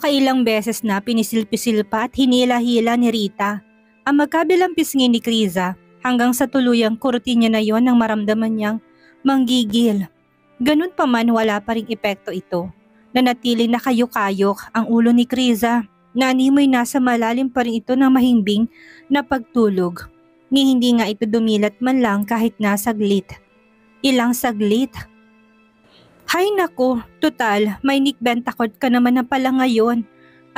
Nakailang beses na pinisil-pisil pa at hinila-hila ni Rita ang magkabilang pisngi ni Kriza hanggang sa tuluyang kurutin niya na yon nang maramdaman niyang manggigil. Ganun pa man wala pa ring epekto ito. Nanatiling nakayok-kayok ang ulo ni Kriza na animoy nasa malalim pa rin ito ng mahimbing na pagtulog. Ni hindi nga ito dumilat man lang kahit na saglit. Ilang saglit. Hay nako, total, may Nick Bentakot ka naman na pala ngayon.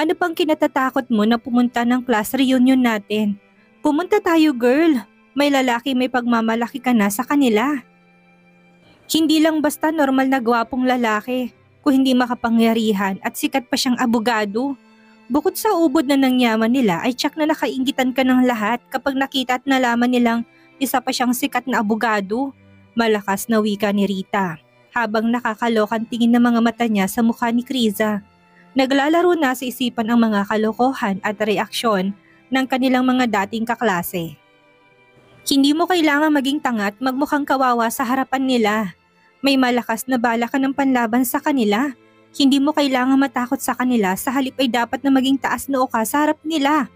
Ano pang kinatatakot mo na pumunta ng class reunion natin? Pumunta tayo girl, may lalaki may pagmamalaki ka na sa kanila. Hindi lang basta normal na gwapong lalaki, kung hindi makapangyarihan at sikat pa siyang abogado. Bukod sa ubod na ng yaman nila ay tsak na nakainggitan ka ng lahat kapag nakita at nalaman nilang isa pa siyang sikat na abogado. Malakas na wika ni Rita. Habang nakakalokan tingin ng mga mata niya sa mukha ni Kriza. Naglalaro na sa isipan ang mga kalokohan at reaksyon ng kanilang mga dating kaklase. Hindi mo kailangan maging tanga at magmukhang kawawa sa harapan nila. May malakas na bala ka ng panlaban sa kanila. Hindi mo kailangan matakot sa kanila, sa halip ay dapat na maging taas noo ka sa harap nila.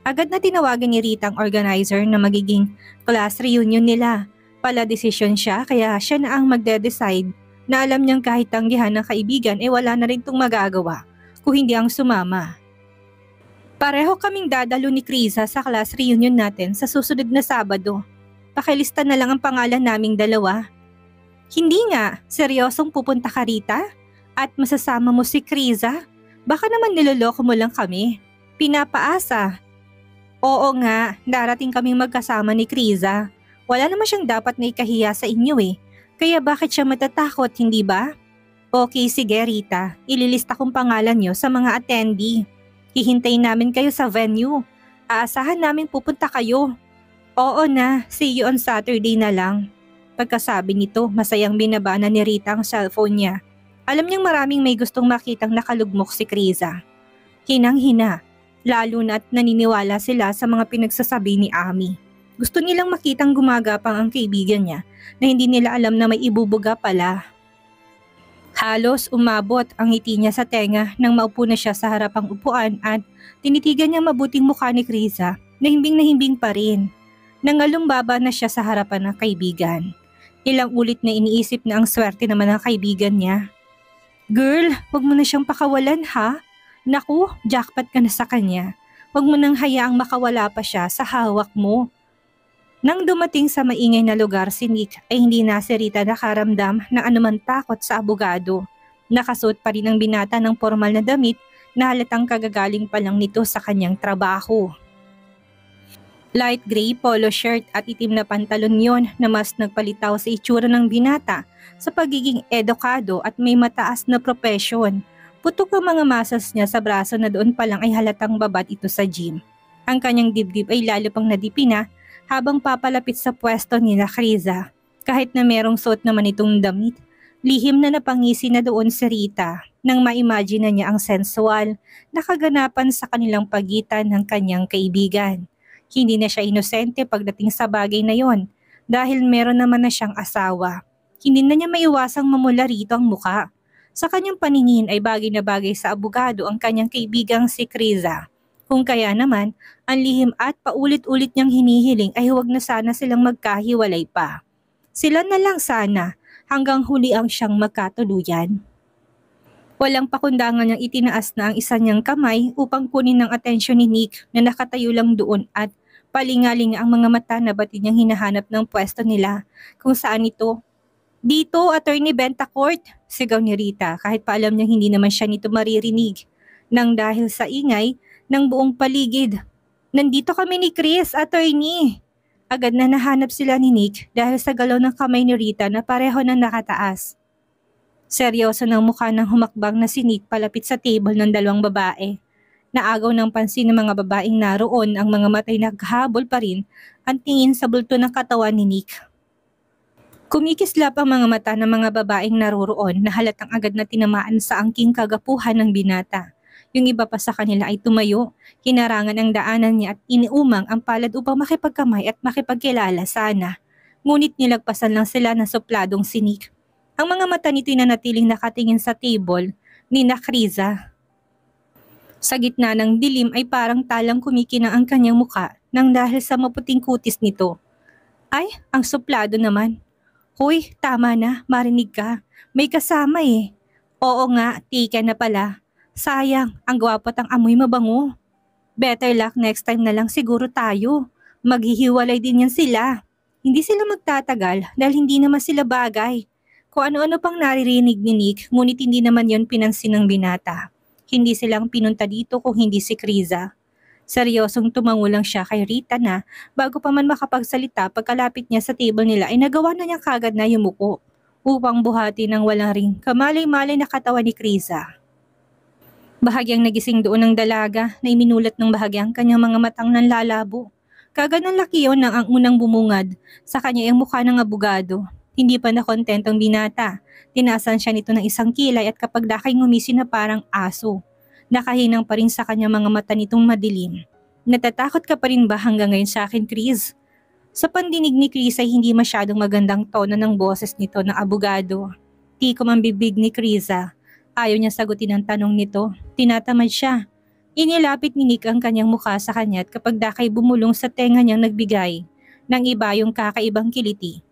Agad na tinawagan ni Rita ang organizer na magiging class reunion nila. Pala desisyon siya kaya siya na ang magde-decide na alam niyang kahit tanggihan ng kaibigan wala na rin itong magagawa kung hindi ang sumama. Pareho kaming dadalo ni Kriza sa class reunion natin sa susunod na Sabado. Pakilista na lang ang pangalan naming dalawa. Hindi nga, seryosong pupunta ka Rita? At masasama mo si Kriza? Baka naman niloloko mo lang kami. Pinapaasa. Oo nga, darating kaming magkasama ni Kriza. Wala naman siyang dapat na ikahiya sa inyo Kaya bakit siya matatakot, hindi ba? Okay, sige Rita. Ililista kong pangalan niyo sa mga attendee. Hihintayin namin kayo sa venue. Aasahan namin pupunta kayo. Oo na, see you on Saturday na lang. Pagkasabi nito, masayang binabana ni Rita ang cellphone niya. Alam niyang maraming may gustong makitang nakalugmok si Kriza. Hinang-hina, lalo na't naniniwala sila sa mga pinagsasabi ni Ami. Gusto nilang makitang gumagapang ang kaibigan niya na hindi nila alam na may ibubuga pala. Halos umabot ang ngiti niya sa tenga nang maupo na siya sa harapang upuan at tinitigan niya mabuting mukha ni Kriza na himbing pa rin. Nangalumbaba na siya sa harapan ng kaibigan. Ilang ulit na iniisip na ang swerte naman ng kaibigan niya. Girl, wag mo na siyang pakawalan ha? Naku, jackpot ka na sa kanya. Wag mo nang hayaang makawala pa siya sa hawak mo. Nang dumating sa maingay na lugar si Nick ay hindi na si Rita nakaramdam ng anuman takot sa abogado. Nakasuot pa rin ang binata ng formal na damit na halatang kagagaling pa lang nito sa kanyang trabaho. Light gray polo shirt at itim na pantalon yon na mas nagpalitaw sa itsura ng binata sa pagiging edukado at may mataas na propesyon. Putok ang mga muscles niya sa braso na doon pa lang ay halatang babad ito sa gym. Ang kanyang dibdib ay lalo pang nadipina habang papalapit sa pwesto ni Kriza. Kahit na merong suot naman itong damit, lihim na napangisi na doon si Rita nang ma-imagine na niya ang sensual na kaganapan sa kanilang pagitan ng kanyang kaibigan. Hindi na siya inosente pagdating sa bagay na yon dahil meron naman na siyang asawa. Hindi na niya maiwasang mamula rito ang muka. Sa kanyang paningin ay bagay na bagay sa abogado ang kanyang kaibigang si Kriza. Kung kaya naman, ang lihim at paulit-ulit niyang hinihiling ay huwag na sana silang magkahiwalay pa. Sila na lang sana hanggang huli ang siyang magkatuluyan. Walang pakundangan niyang itinaas na ang isa niyang kamay upang kunin ng atensyon ni Nick na nakatayo lang doon at palingaling ang mga mata na batid niyang hinahanap ng pwesto nila kung saan ito. Dito, Attorney Bentakort, sigaw ni Rita kahit pa alam niyang hindi naman siya nito maririnig. Nang dahil sa ingay ng buong paligid. Nandito kami ni Chris, Attorney. Agad na nahanap sila ni Nick dahil sa galaw ng kamay ni Rita na pareho na nakataas. Seryoso ng mukha ng humakbang na si Nick palapit sa table ng dalawang babae. Naagaw ng pansin ng mga babaeng naroon ang mga matay naghahabol pa rin ang tingin sa bulto ng katawan ni Nick. Kumikislap ang mga mata ng mga babaeng naroroon na halatang agad na tinamaan sa angking kagapuhan ng binata. Yung iba pa sa kanila ay tumayo, hinarangan ang daanan niya at iniumang ang palad upang makipagkamay at makipagkilala sana. Ngunit nilagpasan lang sila ng supladong si Nick. Ang mga mata nito'y nanatiling nakatingin sa table ni Kriza. Sa gitna ng dilim ay parang talang kumikinang ang kanyang muka nang dahil sa maputing kutis nito. Ay, ang suplado naman. Hoy, tama na, marinig ka. May kasama eh. Oo nga, tika na pala. Sayang, ang gwapo at ang amoy mabango. Better luck next time na lang siguro tayo. Maghihiwalay din yan sila. Hindi sila magtatagal dahil hindi naman sila bagay. Kung ano-ano pang naririnig ni Nick, ngunit hindi naman yon pinansin ng binata. Hindi silang pinunta dito kung hindi si Kriza. Seryosong tumango lang siya kay Rita na bago pa man makapagsalita pagkalapit niya sa table nila ay nagawa na niya kagad na yumuko upang buhati ng walang ring kamalay-malay na katawan ni Kriza. Bahagyang nagising doon ng dalaga na iminulat ng bahagyang kanyang mga matang nanlalabo. Kagad ng laki yun nang ang unang bumungad sa kanya ang mukha ng abogado. Hindi pa nakontentong binata. Tinasan siya nito ng isang kilay at kapag dakay ngumisi na parang aso. Nakahinang pa rin sa kanya mga mata nitong madilim. Natatakot ka pa rin ba hanggang ngayon sa akin, Chris? Sa pandinig ni Chris ay hindi masyadong magandang tono ng boses nito ng abogado. Tikom ang bibig ni Kriza. Ayaw niya sagutin ang tanong nito. Tinatamad siya. Inilapit ni Nick ang kanyang mukha sa kanya at kapag dakay bumulong sa tenga niyang nagbigay ng iba yung kakaibang kiliti.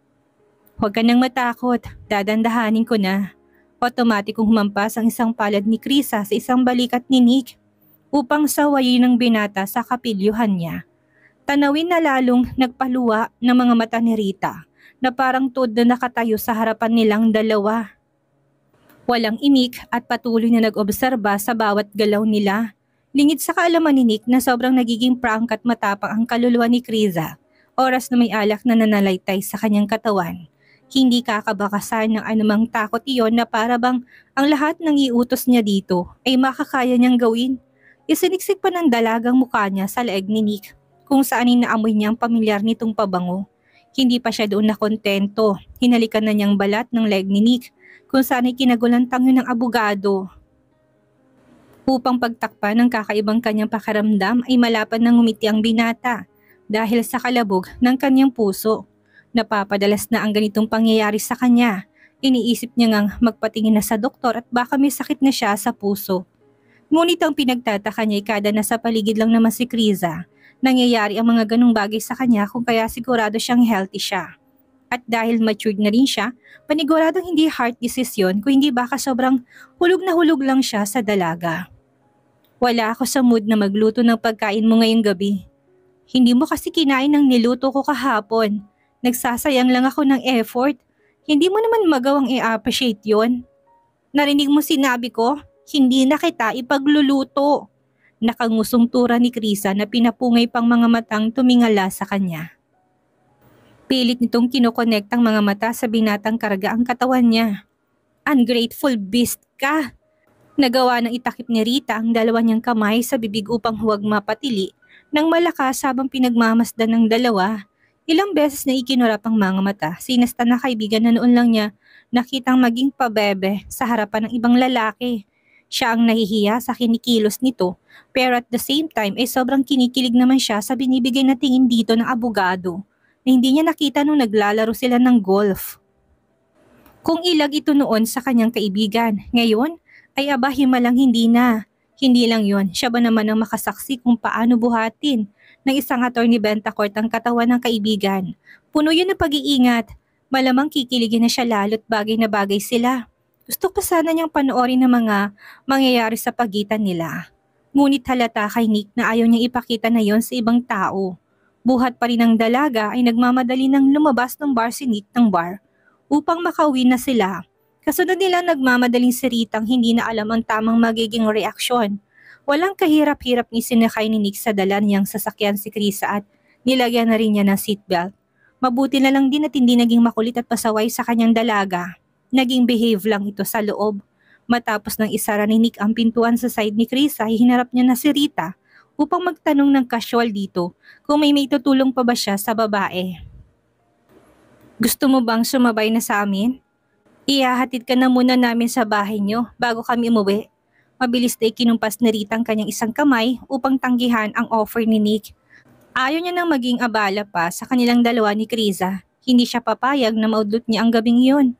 Huwag ka nang matakot, dadandahanin ko na. Otomatikong humampas ang isang palad ni Krisa sa isang balikat ni Nick upang sawayin ng binata sa kapilyuhan niya. Tanawin na lalong nagpaluwa ng mga mata ni Rita na parang tuod na nakatayo sa harapan nilang dalawa. Walang imik at patuloy na nag-obserba sa bawat galaw nila. Lingid sa kaalaman ni Nick na sobrang nagiging prangk at matapang ang kaluluwa ni Kriza, oras na may alak na nanalaitay sa kanyang katawan. Hindi kakabakasan ng anumang takot iyon na para bang ang lahat ng iutos niya dito ay makakaya niyang gawin. Isiniksik pa ng dalagang mukha niya sa leeg ni Nick kung saan inaamoy niya ang pamilyar nitong pabango. Hindi pa siya doon nakontento. Hinalikan na niyang balat ng leeg ni Nick kung saan ay kinagulantang yun ng abogado. Upang pagtakpan ng kakaibang kanyang pakaramdam ay malapad na ngumiti ang binata dahil sa kalabog ng kanyang puso. Napapadalas na ang ganitong pangyayari sa kanya. Iniisip niya ngang magpatingin na sa doktor at baka may sakit na siya sa puso. Ngunit ang pinagtataka niya ay kada nasa paligid lang naman si Kriza. Nangyayari ang mga ganong bagay sa kanya kung kaya sigurado siyang healthy siya. At dahil matured na rin siya, paniguradong hindi heart disease yun kung hindi baka sobrang hulog na hulog lang siya sa dalaga. Wala ako sa mood na magluto ng pagkain mo ngayong gabi. Hindi mo kasi kinain ng niluto ko kahapon. Nagsasayang lang ako ng effort. Hindi mo naman magawang i-appreciate yon. Narinig mo sinabi ko, hindi na kita ipagluluto. Nakangusong tura ni Krisa na pinapungay pang mga matang tumingala sa kanya. Pilit nitong kinokonektang mga mata sa binatang karga ang katawan niya. Ungrateful beast ka! Nagawa ng itakip ni Rita ang dalawa niyang kamay sa bibig upang huwag mapatili nang malakas habang pinagmamasdan ng dalawa. Ilang beses na ikinurap ang mga mata, sinasta na kaibigan na noon lang niya nakitang maging pabebe sa harapan ng ibang lalaki. Siya ang nahihiya sa kinikilos nito pero at the same time ay sobrang kinikilig naman siya sa binibigay na tingin dito ng abogado na hindi niya nakita nung naglalaro sila ng golf. Kung ilag ito noon sa kanyang kaibigan, ngayon ay aba himalang hindi na. Hindi lang yon, siya ba naman ang makasaksi kung paano buhatin ng isang attorney Bentacourt ang katawan ng kaibigan. Puno yun ng pag-iingat, malamang kikiligin na siya lalo't bagay na bagay sila. Gusto pa sana niyang panoorin ng mga mangyayari sa pagitan nila. Ngunit halata kay Nick na ayaw niyang ipakita na yon sa ibang tao. Buhat pa rin ng dalaga ay nagmamadali ng lumabas ng bar si Nick ng bar upang makauwi na sila. Kasunod nila nagmamadaling si Ritang hindi na alam ang tamang magiging reaksyon. Walang kahirap-hirap ni sinakay ni Nick sa dala niyang sasakyan si Krisa at nilagyan na rin niya ng seatbelt. Mabuti na lang din at hindi naging makulit at pasaway sa kanyang dalaga. Naging behave lang ito sa loob. Matapos ng isara ni Nick ang pintuan sa side ni Krisa, hinarap niya na si Rita upang magtanong ng casual dito kung may tutulong pa ba siya sa babae. Gusto mo bang sumabay na sa amin? Ihahatid ka na muna namin sa bahay niyo bago kami umuwi. Mabilis na ikinumpas ni Rita ang kanyang isang kamay upang tanggihan ang offer ni Nick. Ayaw niya nang maging abala pa sa kanilang dalawa ni Kriza. Hindi siya papayag na maudlot niya ang gabing yun.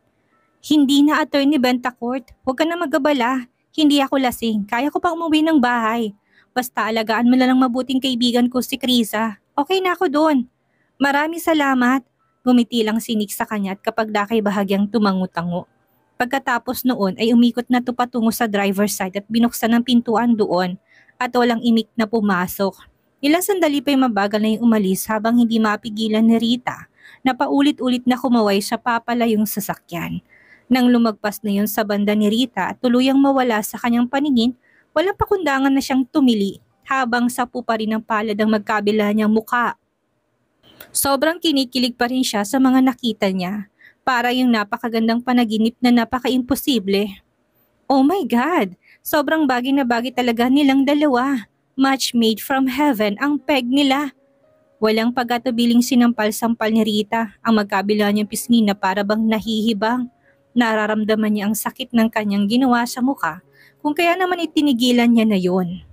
Hindi na attorney Bentacourt, huwag ka na magabala. Hindi ako lasing, kaya ko pang umuwi ng bahay. Basta alagaan mo na lang mabuting kaibigan ko si Krisa. Okay na ako doon. Maraming salamat. Ngumiti lang si Nick sa kanya at kapag dakay bahagyang tumango-tango. Pagkatapos noon ay umikot na to patungo sa driver's side at binuksan ang pintuan doon at walang imik na pumasok. Ilang sandali pa'y mabagal na yung umalis habang hindi mapigilan ni Rita na paulit-ulit na kumaway sa papalayong sasakyan. Nang lumagpas na yun sa banda ni Rita at tuluyang mawala sa kanyang paningin, walang pakundangan na siyang tumili habang sapu pa rin ang palad ang magkabila niyang mukha. Sobrang kinikilig pa rin siya sa mga nakita niya. Para yung napakagandang panaginip na napaka-imposible. Oh my God! Sobrang bagay na bagay talaga nilang dalawa. Match made from heaven ang peg nila. Walang pag-atubiling sinampal-sampal ni Rita ang magkabila niyang pisngi na para bang nahihibang. Nararamdaman niya ang sakit ng kanyang ginawa sa mukha kung kaya naman itinigilan niya na yon.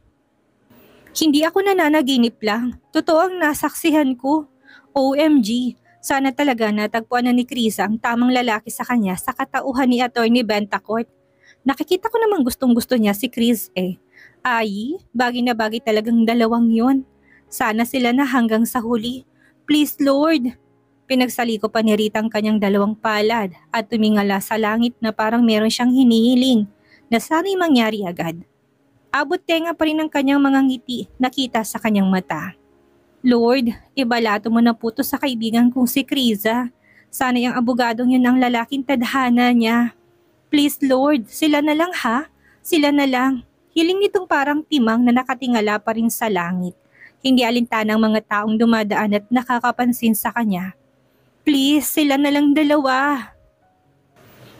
Hindi ako nananaginip lang. Totoo ang nasaksihan ko. OMG! Sana talaga natagpuan na ni Krisa ang tamang lalaki sa kanya sa katauhan ni Atty. Bentacourt. Nakikita ko namang gustong-gusto niya si Chris eh. Ay, bagay na bagay talagang dalawang yon. Sana sila na hanggang sa huli. Please Lord! Pinagsali ko pa ni Rita ang kanyang dalawang palad at tumingala sa langit na parang meron siyang hinihiling na sana'y mangyari agad. Abot tenga pa rin ang kanyang mga ngiti nakita sa kanyang mata. Lord, ibalato mo na po to sa kaibigan kong si Krisa. Sana yung abogadong yun ang lalaking tadhana niya. Please Lord, sila na lang ha? Sila na lang. Hiling nitong parang timang na nakatingala pa rin sa langit. Hindi alintanang mga taong dumadaan at nakakapansin sa kanya. Please, sila na lang dalawa.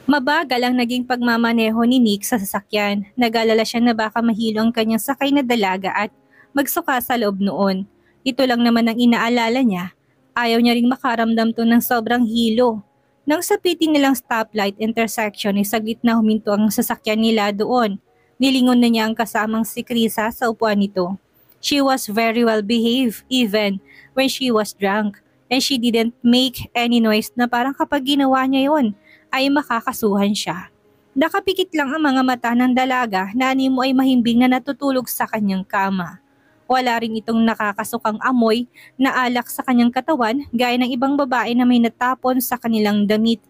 Mabagal ang naging pagmamaneho ni Nick sa sasakyan. Nag-alala siya na baka mahilo ang kanyang sakay na dalaga at magsuka sa loob noon. Ito lang naman ang inaalala niya. Ayaw niya ring makaramdam to ng sobrang hilo. Nang sapitin nilang stoplight intersection ay saglit na huminto ang sasakyan nila doon. Nilingon na niya ang kasamang si Krisa sa upuan nito. She was very well behaved even when she was drunk and she didn't make any noise na parang kapag ginawa niya yon ay makakasuhan siya. Nakapikit lang ang mga mata ng dalaga na animo ay mahimbing na natutulog sa kanyang kama. Wala rin itong nakakasukang amoy na alak sa kanyang katawan gaya ng ibang babae na may natapon sa kanilang damit.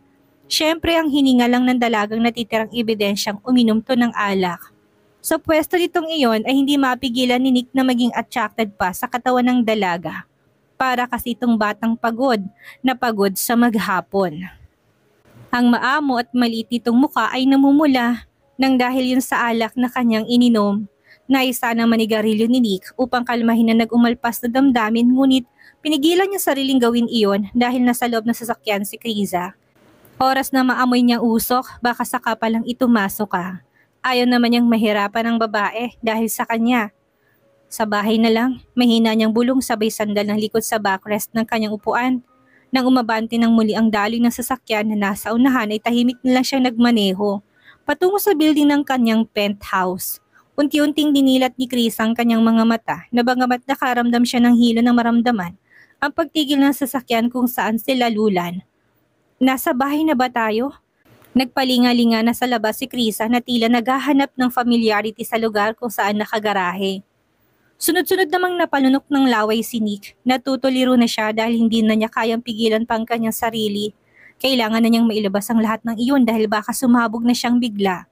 Siyempre ang hininga lang ng dalagang natitirang ebidensyang uminom to ng alak. Sa pwesto nitong iyon ay hindi mapigilan ni Nick na maging attracted pa sa katawan ng dalaga. Para kasi itong batang pagod na pagod sa maghapon. Ang maamo at maliit nitong muka ay namumula nang dahil yun sa alak na kanyang ininom. Naisa ng manigarilyo ni Nick upang kalmahin na nag-umalpas na damdamin ngunit pinigilan niya sariling gawin iyon dahil nasa loob ng sasakyan si Krisa. Oras na maamoy niyang usok, baka saka palang itumasok ka. Ayaw naman niyang mahirapan ang babae dahil sa kanya. Sa bahay na lang, mahina niyang bulong sabay sandal ng likod sa backrest ng kanyang upuan. Nang umabante ng muli ang daloy ng sasakyan na nasa unahan ay tahimik na lang siyang nagmaneho patungo sa building ng kanyang penthouse. Unti-unting dinilat ni Chris ang kanyang mga mata na bagamat nakaramdam siya ng hilo ng maramdaman ang pagtigil ng sasakyan kung saan sila lulan. Nasa bahay na ba tayo? Nagpalinga-linga na sa labas si Krisa na tila naghahanap ng familiarity sa lugar kung saan nakagarahe. Sunod-sunod namang napalunok ng laway si Nick. Natutuliro na siya dahil hindi na niya kayang pigilan pa ang kanyang sarili. Kailangan na niyang mailabas ang lahat ng iyon dahil baka sumabog na siyang bigla.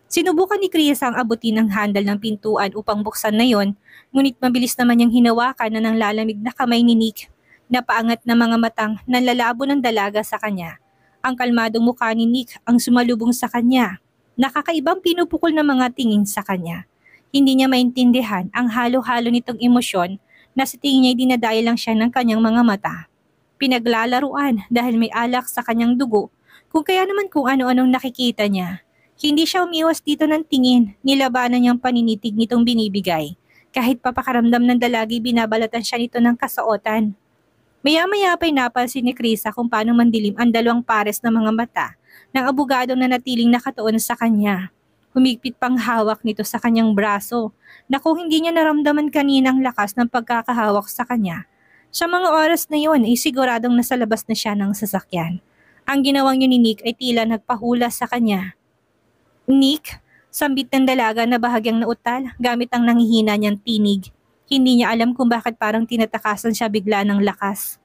Sinubukan ni Krisa ang abutin ng handle ng pintuan upang buksan na yon, ngunit mabilis naman niyang hinawakan na ng lalamig na kamay ni Nick. Napaangat na mga matang nanlalabo ng dalaga sa kanya. Ang kalmadong mukha ni Nick ang sumalubong sa kanya. Nakakaibang pinupukol na mga tingin sa kanya. Hindi niya maintindihan ang halo-halo nitong emosyon na sa tingin niya dinadaya lang siya ng kanyang mga mata. Pinaglalaruan dahil may alak sa kanyang dugo, kung kaya naman kung ano-anong nakikita niya. Hindi siya umiwas dito ng tingin, nilabanan niyang paninitig nitong binibigay. Kahit papakaramdam ng dalagi binabalatan siya nito ng kasuotan. Maya-maya pa'y napansin ni Krisa kung paano mandilim ang dalawang pares ng mga mata ng abogadong na natiling nakatuon sa kanya. Humigpit pang hawak nito sa kanyang braso na kung hindi niya naramdaman kanina ang lakas ng pagkakahawak sa kanya. Sa mga oras na yon ay siguradong nasa labas na siya ng sasakyan. Ang ginawang yun ni Nick ay tila nagpahula sa kanya. Nick, Sambit ng dalaga na bahagyang nautal gamit ang nanghihina niyang tinig. Hindi niya alam kung bakit parang tinatakasan siya bigla ng lakas.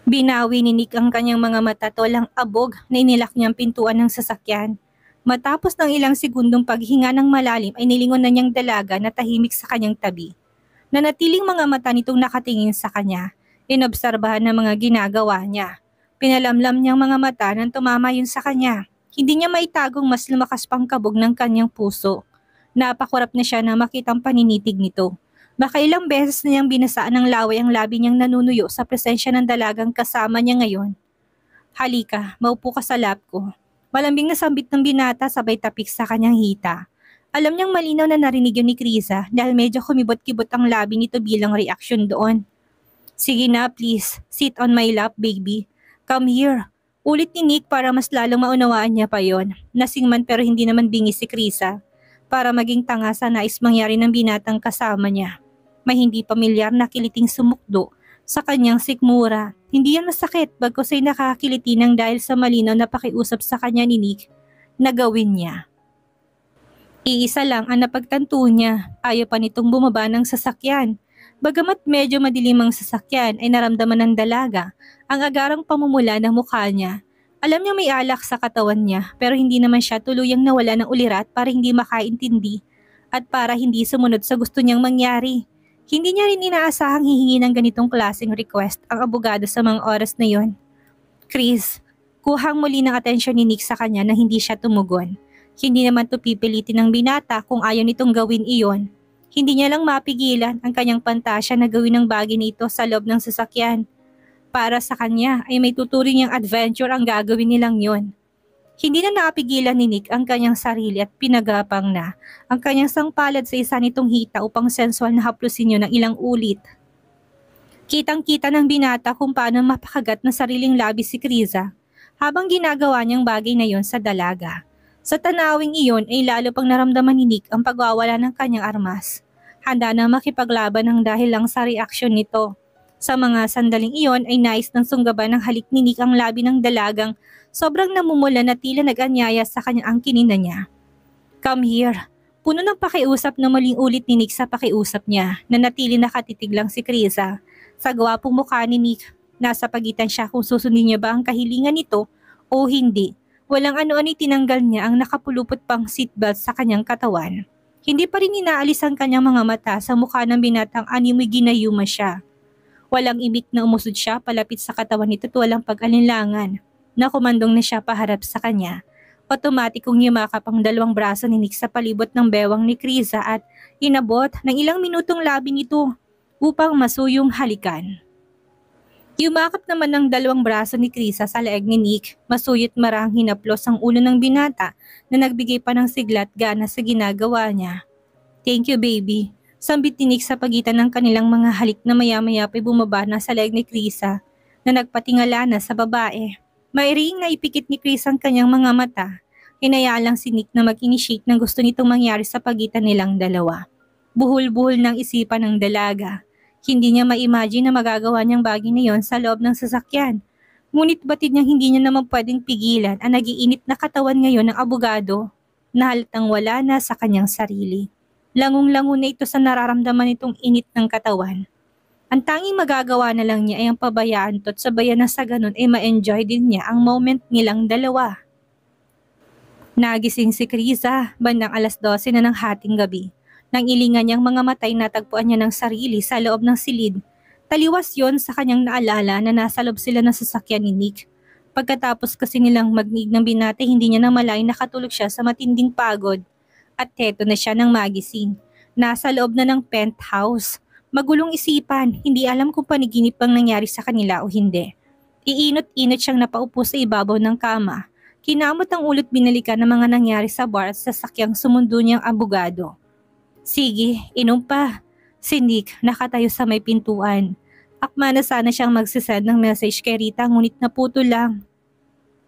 Binawi ni Nick ang kanyang mga mata tolang abog na inilak niyang pintuan ng sasakyan. Matapos ng ilang segundong paghinga ng malalim ay nilingon na niyang dalaga na tahimik sa kanyang tabi. Nanatiling mga mata nitong nakatingin sa kanya, inobserbahan ng mga ginagawa niya. Pinalamlam niyang mga mata nang tumama yun sa kanya. Hindi niya maitagong mas lumakas pang kabog ng kanyang puso. Napakurap na siya na makitang paninitig nito. Baka ilang beses na niyang binasaan ng laway ang labi niyang nanunuyo sa presensya ng dalagang kasama niya ngayon. Halika, maupo ka sa lap ko. Malambing na sambit ng binata sabay tapik sa kanyang hita. Alam niyang malinaw na narinig yun ni Kriza dahil medyo kumibot-kibot ang labi nito bilang reaksyon doon. Sige na please, sit on my lap baby. Come here. Ulit ni Nick para mas lalong maunawaan niya pa yon. Nasing man pero hindi naman bingis si Kriza. Para maging tanga sa nais mangyari ng binatang kasama niya. May hindi pamilyar na kiliting sumukdo sa kanyang sikmura. Hindi yan masakit bagkus ay nakakiliti nang dahil sa malinaw na pakiusap sa kanya ni Nick na gawin niya. Iisa lang ang napagtanto niya, ayaw pa nitong bumaba ng sasakyan. Bagamat medyo madilim ang sasakyan ay naramdaman ng dalaga ang agarang pamumula ng mukha niya. Alam niya may alak sa katawan niya pero hindi naman siya tuluyang nawala ng ulirat para hindi makaintindi at para hindi sumunod sa gusto niyang mangyari. Hindi niya rin inaasahang hihingi ng ganitong klaseng request ang abogado sa mga oras na yon. Chris, kuhang muli ng atensyon ni Nick sa kanya na hindi siya tumugon. Hindi naman to pipilitin ng binata kung ayaw nitong gawin iyon. Hindi niya lang mapigilan ang kanyang pantasya na gawin ng bagay nito sa loob ng sasakyan. Para sa kanya ay may tuturing niyang adventure ang gagawin nilang yon. Hindi na napigilan ni Nick ang kanyang sarili at pinagapang na ang kanyang sangpalad sa isa nitong hita upang sensual na haplusin niyo ng ilang ulit. Kitang-kita ng binata kung paano mapakagat na sariling labi si Kriza habang ginagawa niyang bagay na yon sa dalaga. Sa tanawing iyon ay lalo pang naramdaman ni Nick ang pagwawala ng kanyang armas. Handa na makipaglaban ng dahil lang sa reaksyon nito. Sa mga sandaling iyon ay nais ng sunggaban ng halik ni Nick ang labi ng dalagang sobrang namumula na tila nag-anyaya sa kanyang angkinin na niya. Come here. Puno ng pakiusap na muling ulit ni Nick sa pakiusap niya na natili nakatitig lang si Kriza. Sa gwapong mukha ni Nick, nasa pagitan siya kung susundin niya ba ang kahilingan nito o hindi. Walang ano-ano'y tinanggal niya ang nakapulupot pang seatbelt sa kanyang katawan. Hindi pa rin inaalis ang kanyang mga mata sa mukha ng binatang animoy ginayuma siya. Walang imik na umusod siya palapit sa katawan nito at walang pag-alinlangan. Nakumandong na siya paharap sa kanya. Otomatikong yumakap ang dalawang braso ni Nick sa palibot ng bewang ni Kriza at inabot ng ilang minutong labi nito upang masuyong halikan. Yumakap naman ng dalawang braso ni Kriza sa leeg ni Nick, masuyot marang hinaplos ang ulo ng binata na nagbigay pa ng sigla at gana sa ginagawa niya. Thank you baby. Sambit ni Nick sa pagitan ng kanilang mga halik na maya-maya pa'y bumaba na sa leeg ni Kriza na nagpatingala na sa babae. Mairing na ipikit ni Chris ang kanyang mga mata. Hinayaan lang si Nick na mag-initiate ng gusto nitong mangyari sa pagitan nilang dalawa. Buhol-buhol ng isipan ng dalaga. Hindi niya ma-imagine na magagawa niyang bagay na yon sa loob ng sasakyan. Ngunit batid niyang hindi niya naman pwedeng pigilan ang nagiinit na katawan ngayon ng abogado na halatang wala na sa kanyang sarili. Langong-lango na ito sa nararamdaman nitong init ng katawan. Ang tanging magagawa na lang niya ay ang pabayaan to't sabayan na sa ganun ay ma-enjoy din niya ang moment nilang dalawa. Nagising si Kriza bandang 12:00 na ng hating gabi. Nang ilingan niyang mga matay natagpuan niya ng sarili sa loob ng silid. Taliwas yon sa kanyang naalala na nasa loob sila ng sasakyan ni Nick. Pagkatapos kasi nilang magnig ng binata hindi niya namalayan nakatulog siya sa matinding pagod. At heto na siya ng magising. Nasa loob na ng penthouse. Magulong isipan, hindi alam kung paniginip bang nangyari sa kanila o hindi. Iinot-inot siyang napaupo sa ibabaw ng kama. Kinamot ang ulot binalikan ng mga nangyari sa bar at sasakyang sumundo niyang abogado. Sige, inom pa. Si Nick nakatayo sa may pintuan. Akma na sana siyang magsisend ng message kay Rita ngunit naputo lang.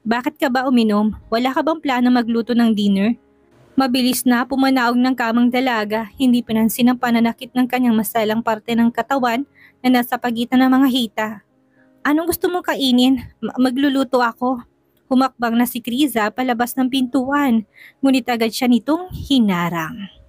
Bakit ka ba uminom? Wala ka bang plano magluto ng dinner? Mabilis na pumanaog ng kamang dalaga, hindi pinansin ang pananakit ng kanyang masalang parte ng katawan na nasa pagitan ng mga hita. Anong gusto mong kainin? Magluluto ako. Humakbang na si Kriza palabas ng pintuan, ngunit agad siya nitong hinarang.